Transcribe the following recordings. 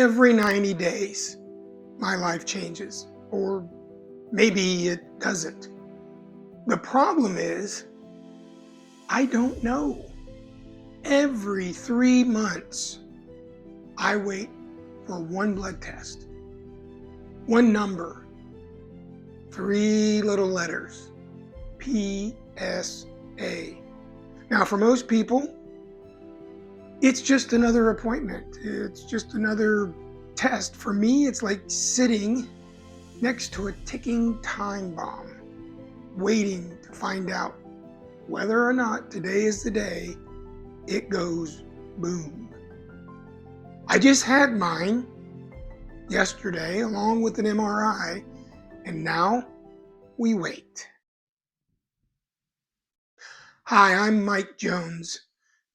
every 90 days, my life changes, or maybe it doesn't. The problem is, I don't know. Every 3 months, I wait for one blood test, one number, three little letters, PSA. Now, for most people, it's just another appointment. It's just another test. For me, it's like sitting next to a ticking time bomb, waiting to find out whether or not today is the day it goes boom. I just had mine yesterday along with an MRI, and now we wait. Hi, I'm Mike Jones,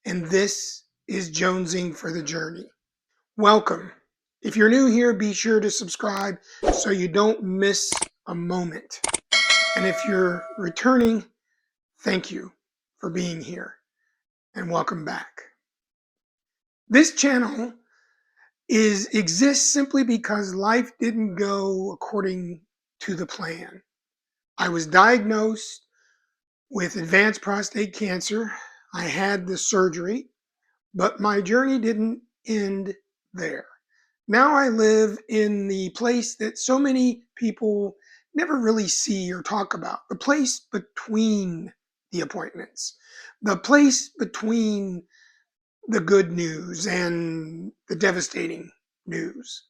and this is Jonesing for the Journey. Welcome. If you're new here, be sure to subscribe so you don't miss a moment. And if you're returning, thank you for being here and welcome back. This channel exists simply because life didn't go according to the plan. I was diagnosed with advanced prostate cancer. I had the surgery, but my journey didn't end there. Now I live in the place that so many people never really see or talk about, the place between the appointments, the place between the good news and the devastating news.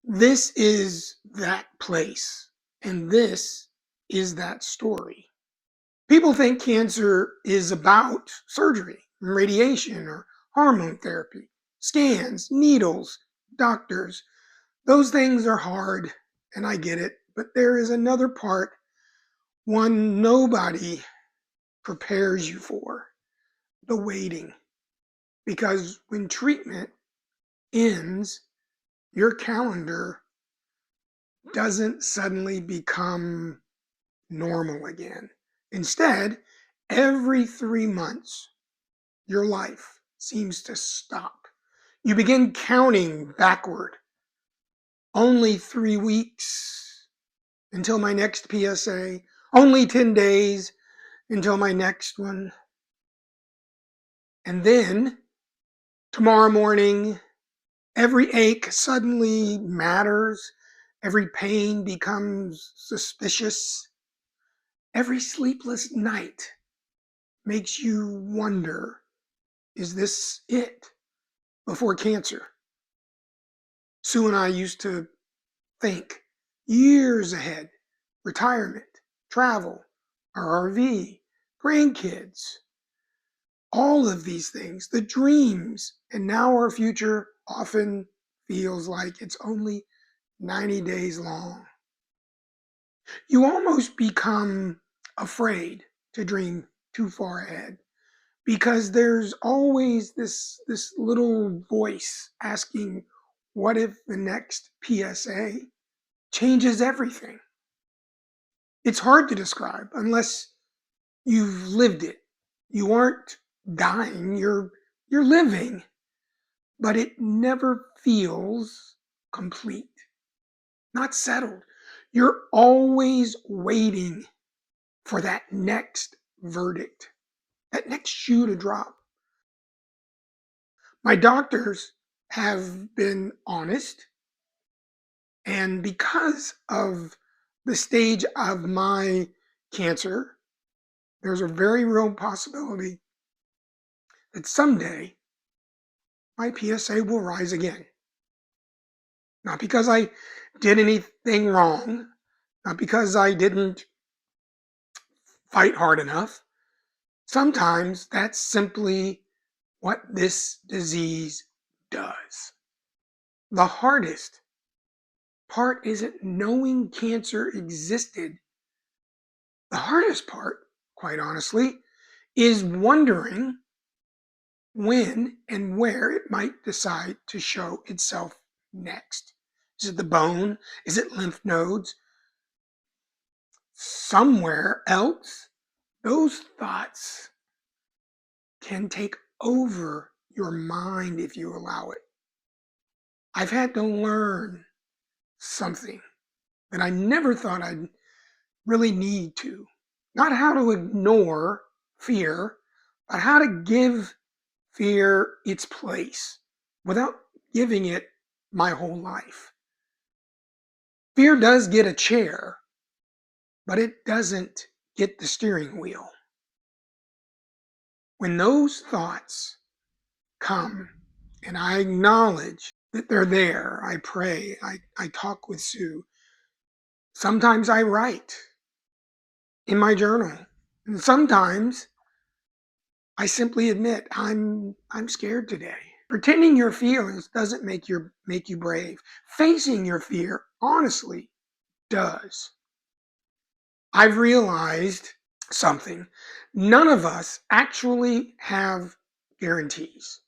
This is that place, and this is that story. People think cancer is about surgery, radiation, or hormone therapy, scans, needles, doctors. Those things are hard, and I get it, but there is another part, one nobody prepares you for, the waiting. Because when treatment ends, your calendar doesn't suddenly become normal again. Instead, every 3 months, your life seems to stop. You begin counting backward. Only 3 weeks until my next PSA. Only 10 days until my next one. And then, tomorrow morning, every ache suddenly matters. Every pain becomes suspicious. Every sleepless night makes you wonder, is this it before cancer? Sue and I used to think years ahead, retirement, travel, our RV, grandkids, all of these things, the dreams. And now our future often feels like it's only 90 days long. You almost become afraid to dream too far ahead because there's always this little voice asking, what if the next PSA changes everything? It's hard to describe unless you've lived it. You aren't dying, you're living, but it never feels complete, not settled. You're always waiting for that next verdict, that next shoe to drop. My doctors have been honest, and because of the stage of my cancer, there's a very real possibility that someday my PSA will rise again. Not because I did anything wrong, not because I didn't fight hard enough. Sometimes that's simply what this disease does. The hardest part isn't knowing cancer existed. The hardest part, quite honestly, is wondering when and where it might decide to show itself next. Is it the bone? Is it lymph nodes? Somewhere else? Those thoughts can take over your mind if you allow it. I've had to learn something that I never thought I'd really need to. Not how to ignore fear, but how to give fear its place without giving it my whole life. Fear does get a chair, but it doesn't get the steering wheel. When those thoughts come and I acknowledge that they're there, I pray, I talk with Sue. Sometimes I write in my journal. And sometimes I simply admit I'm scared today. Pretending your feelings doesn't make you brave. Facing your fear honestly does. I've realized something. None of us actually have guarantees.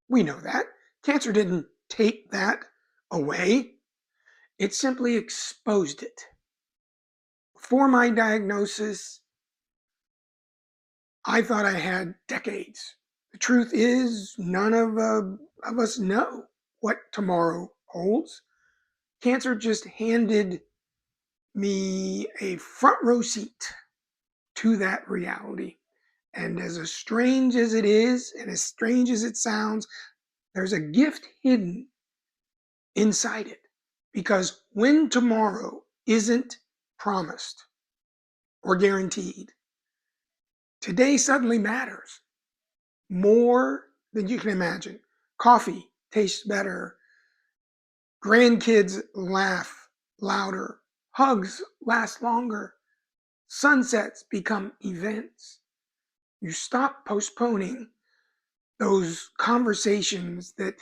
We know that. Cancer didn't take that away. It simply exposed it. Before my diagnosis, I thought I had decades. The truth is, none of us know what tomorrow holds. Cancer just handed me a front row seat to that reality. And as strange as it is, and as strange as it sounds, there's a gift hidden inside it. Because when tomorrow isn't promised or guaranteed, today suddenly matters more than you can imagine. Coffee tastes better. Grandkids laugh louder. Hugs last longer. Sunsets become events. You stop postponing those conversations that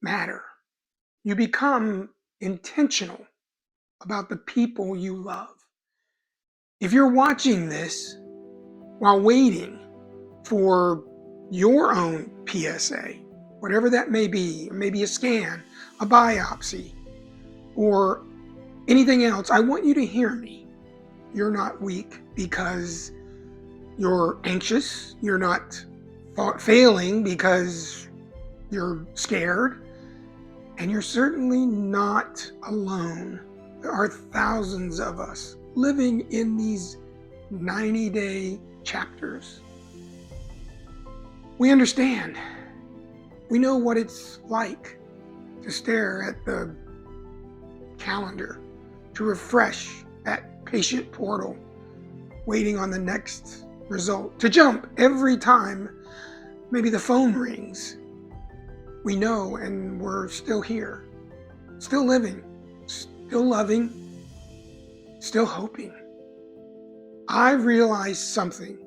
matter. You become intentional about the people you love. If you're watching this while waiting for your own PSA, whatever that may be, maybe a scan, a biopsy, or anything else, I want you to hear me. You're not weak because you're anxious. You're not failing because you're scared. And you're certainly not alone. There are thousands of us living in these 90-day chapters. We understand. We know what it's like to stare at the calendar, to refresh that patient portal, waiting on the next result, to jump every time maybe the phone rings. We know, and we're still here, still living, still loving, still hoping. I realized something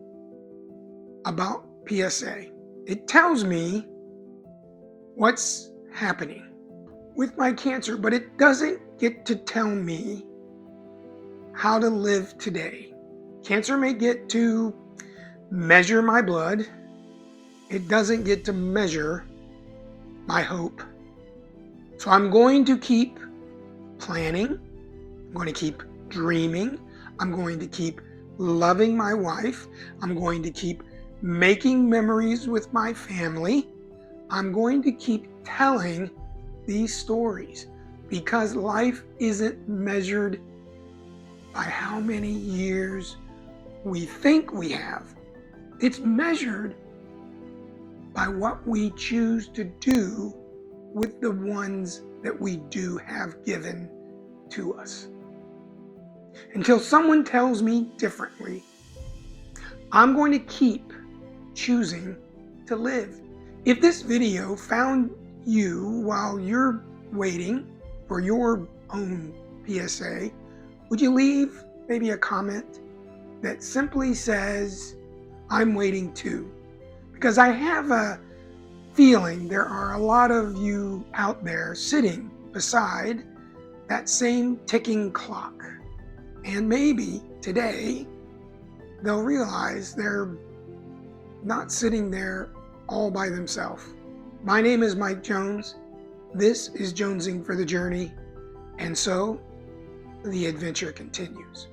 about PSA. It tells me what's happening with my cancer, but it doesn't get to tell me how to live today. Cancer may get to measure my blood. It doesn't get to measure my hope. So I'm going to keep planning. I'm going to keep dreaming. I'm going to keep loving my wife. I'm going to keep making memories with my family. I'm going to keep telling these stories because life isn't measured by how many years we think we have. It's measured by what we choose to do with the ones that we do have given to us. Until someone tells me differently, I'm going to keep choosing to live. If this video found you while you're waiting for your own PSA, would you leave maybe a comment that simply says, I'm waiting too? Because I have a feeling there are a lot of you out there sitting beside that same ticking clock. And maybe today they'll realize they're not sitting there all by themselves. My name is Mike Jones. This is Jonesing for the Journey. And so the adventure continues.